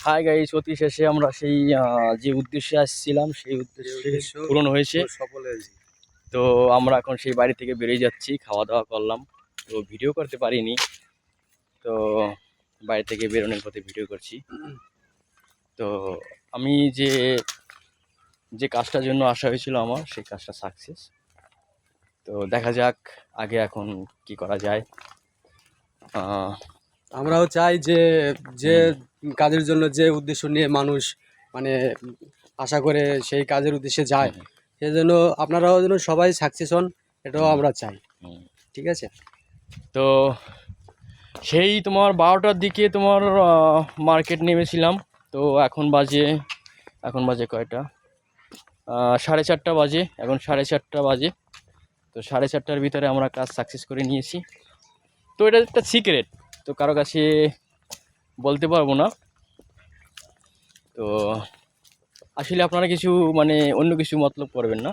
Hi guys, অতি শেষে আমরা সেই যে উদ্দেশ্যে আসছিলাম সেই উদ্দেশ্য পূরণ হয়েছে। তো আমরা এখন সেই বাড়ি থেকে বেরিয়ে যাচ্ছি, খাওয়া দাওয়া করলাম, তো ভিডিও করতে পারিনি। তো বাড়ি থেকে বেরোনোর পথে ভিডিও করছি। তো আমি যে যে কাজটার জন্য আসা হয়েছিল আমার, সেই কাজটা সাকসেস। তো দেখা যাক আগে এখন কি করা যায়। আমরাও চাই যে যে কাজের জন্য যে উদ্দেশ্য নিয়ে মানুষ মানে আশা করে সেই কাজের উদ্দেশ্যে যায়, সেজন্য আপনারাও যেন সবাই সাকসেস হন, এটাও আমরা চাই। ঠিক আছে। তো সেই তোমার 12টার দিকে তোমার মার্কেট নেমেছিলাম। তো এখন বাজে কয়টা, 4:30 বাজে। এখন 4:30 বাজে। তো 4:30টার ভিতরে আমরা কাজ সাকসেস করে নিয়েছি। তো এটা একটা সিক্রেট, তো কারো কাছে বলতে পারবো না। তো আসলে আপনারা কিছু মানে অন্য কিছু মতলব করবেন না,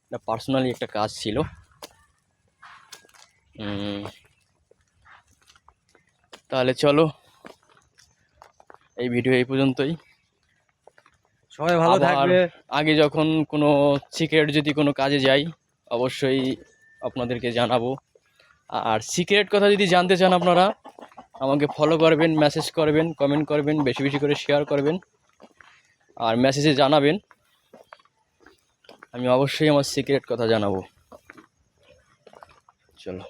এটা পার্সোনালি একটা কাজ ছিল। তাহলে চলো, এই ভিডিও এই পর্যন্তই। সবাই ভালো থাকবে। আগে যখন কোনো সিক্রেট যদি কোনো কাজে যাই, অবশ্যই আপনাদেরকে জানাবো। আর সিক্রেট কথা যদি জানতে চান আপনারা আমাকে ফলো করবেন, মেসেজ করবেন, কমেন্ট করবেন, বেশি বেশি করে শেয়ার করবেন আর মেসেজে জানাবেন। আমি অবশ্যই আমার সিক্রেট কথা জানাবো। চলো।